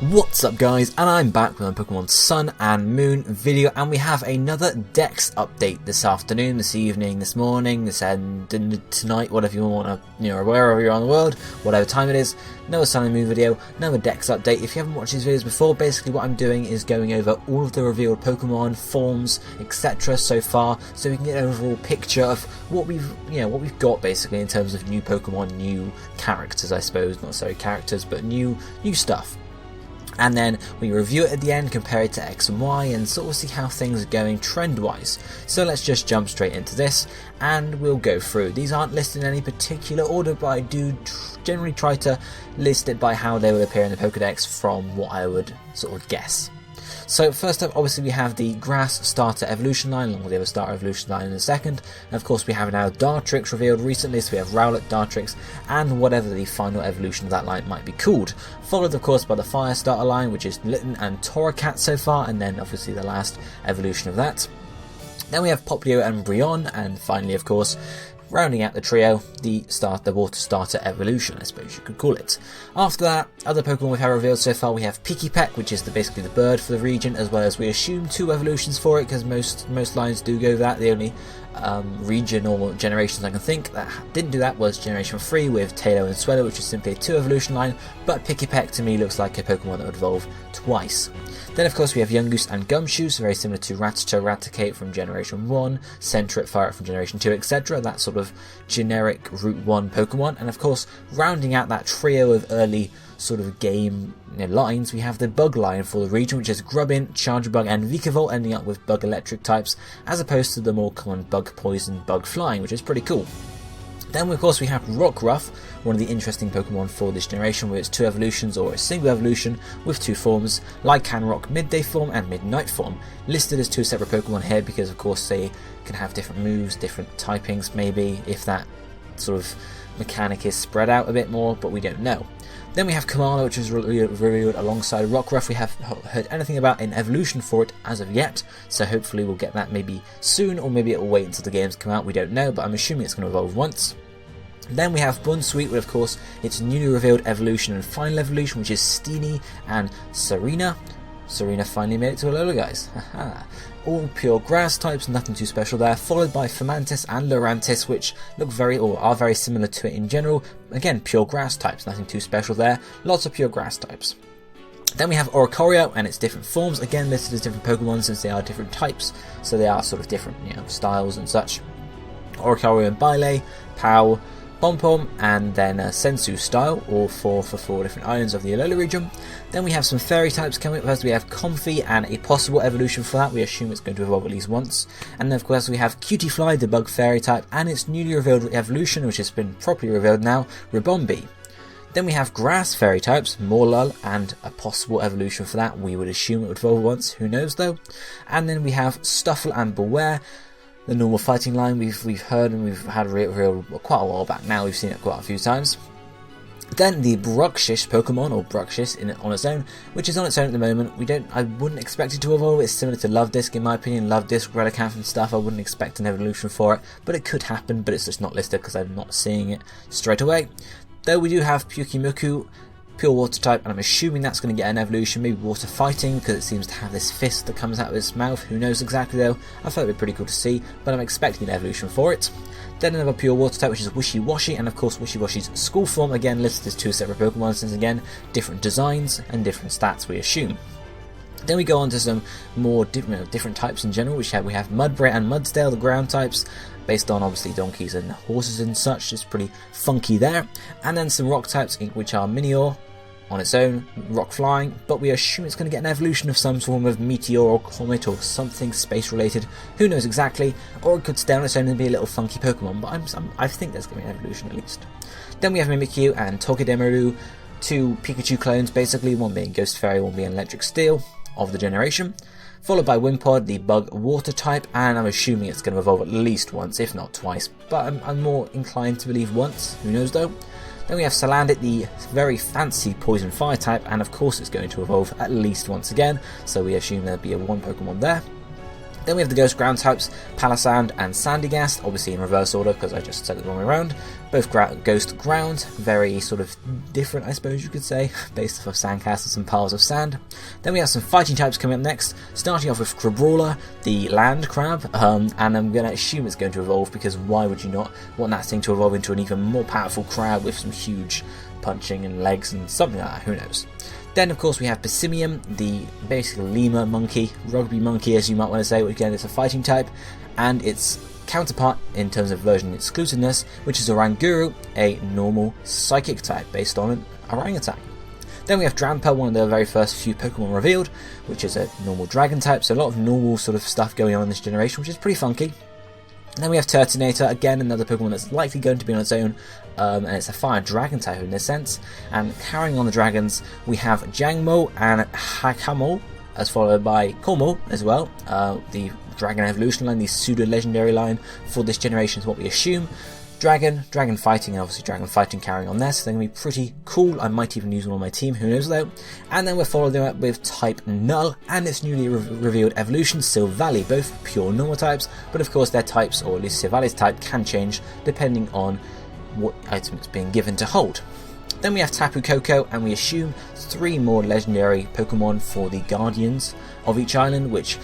What's up guys, and I'm back with my Pokemon Sun and Moon video, and we have another Dex update this afternoon, this evening, this morning, this end, tonight, whatever you want to, wherever you're on the world, whatever time it is. Another Sun and Moon video, another Dex update. If you haven't watched these videos before, basically what I'm doing is going over all of the revealed Pokemon, forms, etc. so far, so we can get an overall picture of what we've got basically in terms of new Pokemon, new characters, I suppose, not necessarily characters, but new stuff. And then we review it at the end, compare it to X and Y, and sort of see how things are going trend-wise. So let's just jump straight into this, and we'll go through. These aren't listed in any particular order, but I do generally try to list it by how they would appear in the Pokedex from what I would sort of guess. So first up, obviously we have the Grass Starter Evolution line, along with the other Starter Evolution line in a second. And of course we have now Dartrix revealed recently, so we have Rowlet, Dartrix, and whatever the final evolution of that line might be called. Followed of course by the Fire Starter line, which is Litten and Torracat so far, and then obviously the last evolution of that. Then we have Poplio and Brionne, and finally of course, rounding out the trio, the Water Starter Evolution, I suppose you could call it. After that, other Pokemon we've had revealed so far, we have Pikipek, which is basically the bird for the region, as well as we assume 2 evolutions for it, because most lines do go that. The only region or generations I can think that didn't do that was Generation 3 with Taillow and Swellow, which is simply a 2 evolution line, but Pikipek to me looks like a Pokemon that would evolve twice. Then of course we have Yungoos and Gumshoe, so very similar to Rattata, Raticate from Generation 1, Sentret, Fire from Generation 2, etc. That sort of generic Route 1 Pokemon. And of course, rounding out that trio of early sort of game lines, we have the Bug line for the region, which is Grubbin, Charjabug and Vikavolt, ending up with Bug Electric types, as opposed to the more common Bug Poison, Bug Flying, which is pretty cool. Then of course we have Rockruff, one of the interesting Pokemon for this generation, with its 2 evolutions or a single evolution with 2 forms, Lycanroc Midday form and Midnight form, listed as 2 separate Pokemon here because of course they can have different moves, different typings maybe, if that sort of mechanic is spread out a bit more, but we don't know. Then we have Kamala, which is revealed alongside Rockruff. We haven't heard anything about an evolution for it as of yet, so hopefully we'll get that maybe soon, or maybe it will wait until the games come out, we don't know, but I'm assuming it's going to evolve once. Then we have Bunsweet with, of course, its newly revealed evolution and final evolution, which is Steenie and Serena. Serena finally made it to Alola, guys. Haha. All pure grass types, nothing too special there, followed by Fomantis and Lurantis, which look are very similar to it in general. Again, pure grass types, nothing too special there, lots of pure grass types. Then we have Oricorio and its different forms, again listed as different Pokemon since they are different types, so they are sort of different styles and such. Oricorio and Bile, Pow, Pom-Pom, and then Sensu style, all 4 for 4 different islands of the Alola region. Then we have some fairy types coming up. First we have Comfey and a possible evolution for that. We assume it's going to evolve at least once. And then of course we have Cutiefly, the bug fairy type, and its newly revealed evolution, which has been properly revealed now, Ribombee. Then we have grass fairy types, Morlul, and a possible evolution for that. We would assume it would evolve once, who knows though. And then we have Stuffle and Beware, the normal fighting line we've heard and we've had revealed quite a while back now, we've seen it quite a few times. Then the Bruxish Pokemon, or Bruxish on its own, which is on its own at the moment. I wouldn't expect it to evolve. It's similar to Luvdisc in my opinion, Luvdisc, Relicanth and stuff. I wouldn't expect an evolution for it, but it could happen, but it's just not listed because I'm not seeing it straight away. Though we do have Pyukumuku, pure water type, and I'm assuming that's going to get an evolution, maybe water fighting, because it seems to have this fist that comes out of its mouth. Who knows exactly though. I thought it would be pretty cool to see, but I'm expecting an evolution for it. Then another pure water type, which is Wishy-Washy, and of course Wishy-Washy's school form, again listed as 2 separate Pokemon, since again, different designs and different stats we assume. Then we go on to some more different types in general, which we have Mudbray and Mudsdale, the ground types, based on obviously donkeys and horses and such. It's pretty funky there. And then some rock types, which are Minior on its own, rock flying, but we assume it's going to get an evolution of some form of meteor or comet or something space related. Who knows exactly, or it could stay on its own and be a little funky Pokemon, but I think there's going to be an evolution at least. Then we have Mimikyu and Togedemaru, 2 Pikachu clones basically, one being Ghost Fairy, one being Electric Steel of the generation. Followed by Wimpod, the bug water type, and I'm assuming it's going to evolve at least once, if not twice, but I'm more inclined to believe once, who knows though. Then we have Salandit, the very fancy poison fire type, and of course it's going to evolve at least once again, so we assume there'll be a 1 Pokemon there. Then we have the Ghost ground types, Palisand and Sandygast, obviously in reverse order because I just said it the wrong way around. Both Ghost ground, very sort of different I suppose you could say, based off of sandcastles and piles of sand. Then we have some fighting types coming up next, starting off with Crabrawler, the land crab, and I'm going to assume it's going to evolve because why would you not want that thing to evolve into an even more powerful crab with some huge punching and legs and something like that, who knows. Then of course we have Passimium, the basically lemur monkey, rugby monkey as you might want to say, which again is a fighting type, and its counterpart in terms of version exclusiveness, which is Oranguru, a normal psychic type based on an orangutan. Then we have Drampa, one of the very first few Pokemon revealed, which is a normal dragon type, so a lot of normal sort of stuff going on in this generation, which is pretty funky. Then we have Turtonator, again another Pokemon that's likely going to be on its own, and it's a fire dragon type in this sense. And carrying on the dragons, we have Jangmo and Hakamo, as followed by Como as well, the Dragon Evolution line, the pseudo-legendary line for this generation is what we assume. Dragon fighting, and obviously dragon fighting carrying on there, so they're going to be pretty cool. I might even use one on my team, who knows though. And then we're following up with type Null and its newly revealed evolution, Silvally, both pure normal types, but of course their types, or at least Silvally's type, can change depending on what item it's being given to hold. Then we have Tapu Koko, and we assume 3 more legendary Pokemon for the Guardians of each island, which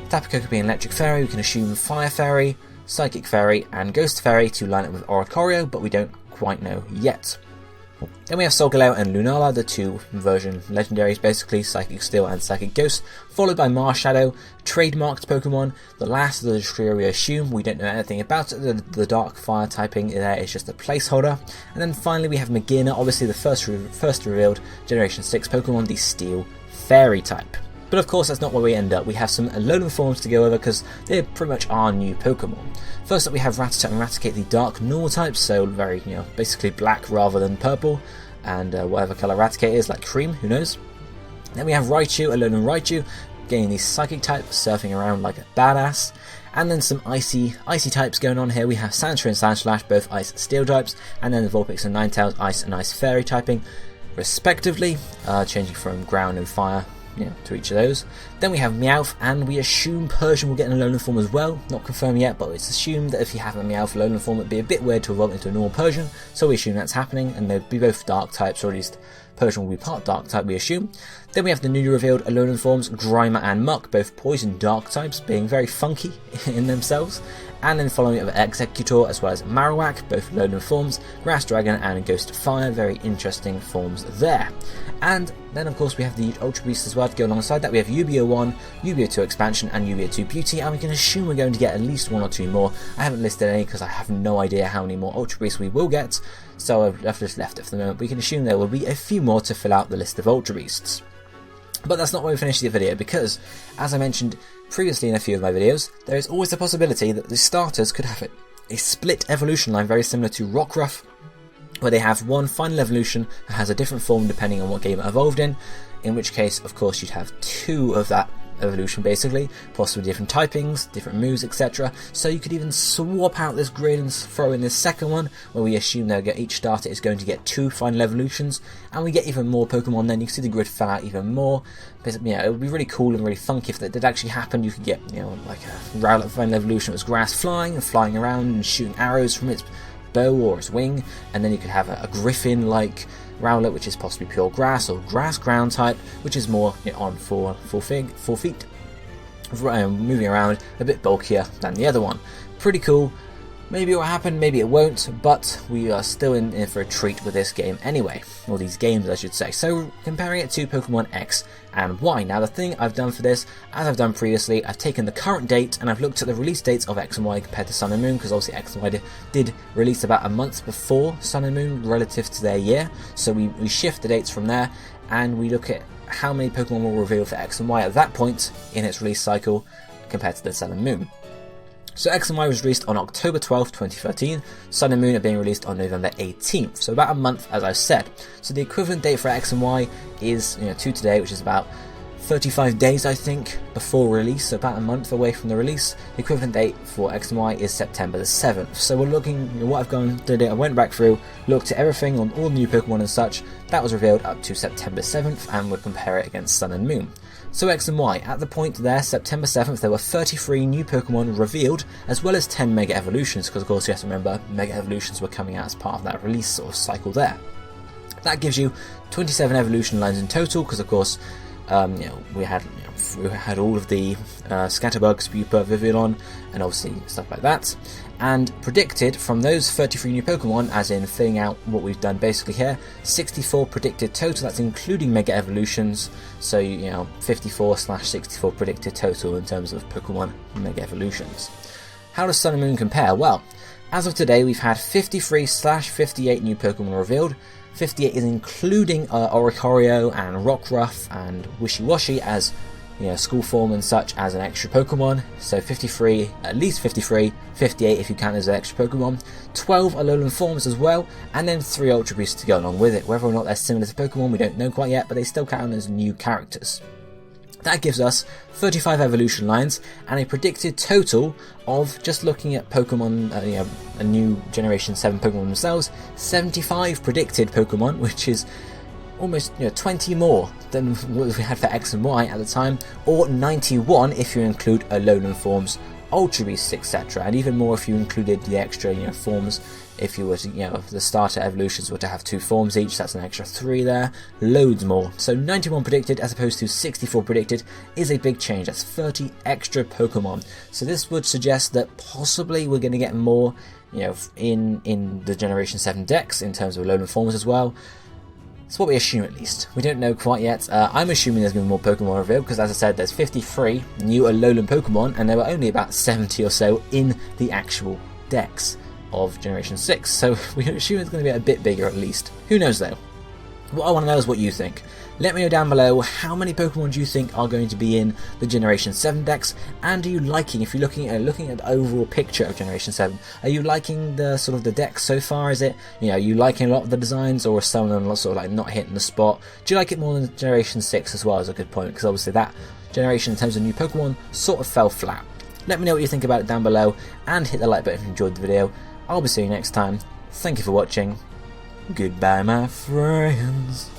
Tapu Koko being Electric Fairy, we can assume Fire Fairy, Psychic Fairy and Ghost Fairy to line up with Oricorio, but we don't quite know yet. Then we have Solgaleo and Lunala, the 2 version legendaries basically, Psychic Steel and Psychic Ghost, followed by Marshadow, trademarked Pokemon, the last of the trio we assume, we don't know anything about it, the Dark Fire typing there is just a placeholder. And then finally we have Magina, obviously the first revealed Generation 6 Pokemon, the Steel Fairy type. But of course that's not where we end up. We have some Alolan forms to go over because they pretty much are new Pokemon. First up we have Rattata and Raticate, the dark normal types, so very, basically black rather than purple, and whatever colour Raticate is, like cream, who knows. Then we have Raichu, Alolan Raichu, getting the psychic type, surfing around like a badass. And then some icy types going on here. We have Sandshrew and Sandslash, both ice steel types, and then the Vulpix and Ninetales, ice and ice fairy typing, respectively, changing from ground and fire to each of those. Then we have Meowth, and we assume Persian will get an Alolan form as well. Not confirmed yet, but it's assumed that if you have a Meowth Alolan form, it'd be a bit weird to evolve into a normal Persian, so we assume that's happening, and they'd be both dark types, or at least Persian will be part dark type, we assume. Then we have the newly revealed Alolan forms, Grimer and Muck, both poison dark types, being very funky in themselves. And then following it with Executor as well as Marowak, both Alolan forms, Grass Dragon and Ghost Fire, very interesting forms there. And then of course we have the Ultra Beast as well to go alongside that. We have Yu-Gi-Oh! 1, Yu-Gi-Oh! 2 Expansion and Yu-Gi-Oh! 2 Beauty, and we can assume we're going to get at least 1 or 2 more. I haven't listed any because I have no idea how many more Ultra Beasts we will get, so I've just left it for the moment. We can assume there will be a few more to fill out the list of Ultra Beasts. But that's not where we finish the video, because, as I mentioned previously in a few of my videos, there is always the possibility that the starters could have a split evolution line very similar to Rockruff, where they have one final evolution that has a different form depending on what game it evolved in which case, of course, you'd have 2 of that evolution basically, possibly different typings, different moves, etc. So you could even swap out this grid and throw in this second one, where we assume they'll get each starter is going to get 2 final evolutions, and we get even more Pokemon then. You can see the grid fill out even more. Basically, it would be really cool and really funky if that did actually happen. You could get, like a Rowlet final evolution that was grass flying and flying around and shooting arrows from its bow or its wing, and then you could have a Griffin like Rowlet, which is possibly pure grass or grass ground type, which is more on 4 feet, moving around, a bit bulkier than the other one. Pretty cool. Maybe it will happen, maybe it won't, but we are still in for a treat with this game anyway, or these games I should say. So comparing it to Pokemon X and Y. Now the thing I've done for this, as I've done previously, I've taken the current date and I've looked at the release dates of X and Y compared to Sun and Moon, because obviously X and Y did release about a month before Sun and Moon relative to their year. So we shift the dates from there and we look at how many Pokemon will reveal for X and Y at that point in its release cycle compared to the Sun and Moon. So X and Y was released on October 12th, 2013, Sun and Moon are being released on November 18th, so about a month as I've said. So the equivalent date for X and Y is to today, which is about 35 days, I think, before release, so about a month away from the release. The equivalent date for X and Y is September the 7th. So we're looking, what I've gone did it. I went back through, looked at everything on all the new Pokemon and such that was revealed up to September 7th, and would compare it against Sun and Moon. So X and Y, at the point there, September 7th, there were 33 new Pokemon revealed, as well as 10 Mega Evolutions, because of course you have to remember, Mega Evolutions were coming out as part of that release sort of cycle there. That gives you 27 evolution lines in total, because of course, we had all of the Scatterbug, Spupa, Vivillon, and obviously stuff like that. And predicted from those 33 new Pokemon, as in filling out what we've done basically here, 64 predicted total, that's including Mega Evolutions, so 54/64 predicted total in terms of Pokemon Mega Evolutions. How does Sun and Moon compare? Well, as of today we've had 53/58 new Pokemon revealed. 58 is including Oricorio and Rockruff and Wishy-Washy as school form and such as an extra Pokemon. So 53, at least 53, 58 if you count as an extra Pokemon. 12 Alolan forms as well, and then 3 Ultra Beasts to go along with it. Whether or not they're similar to Pokemon we don't know quite yet, but they still count as new characters. That gives us 35 evolution lines and a predicted total of, just looking at Pokemon, a new Generation 7 Pokemon themselves, 75 predicted Pokemon, which is almost 20 more than what we had for X and Y at the time, or 91 if you include Alolan forms, Ultra Beasts, etc., and even more if you included the extra forms. If you were to, if the starter evolutions were to have 2 forms each, that's an extra 3 there, loads more. So 91 predicted as opposed to 64 predicted is a big change. That's 30 extra Pokemon. So this would suggest that possibly we're going to get more, in the Generation 7 Dex in terms of Alolan forms as well. It's what we assume, at least. We don't know quite yet. I'm assuming there's going to be more Pokemon revealed, because as I said, there's 53 new Alolan Pokemon, and there were only about 70 or so in the actual Dex of Generation 6, so we assume it's going to be a bit bigger at least. Who knows though? What I want to know is what you think. Let me know down below how many Pokemon do you think are going to be in the Generation 7 Dex, and are you liking, if you're looking at the overall picture of Generation 7, are you liking the sort of the Dex so far? Is it, are you liking a lot of the designs, or are some of them sort of like not hitting the spot? Do you like it more than Generation 6 as well? Is a good point, because obviously that generation in terms of new Pokemon sort of fell flat. Let me know what you think about it down below, and hit the like button if you enjoyed the video. I'll be seeing you next time. Thank you for watching. Goodbye, my friends.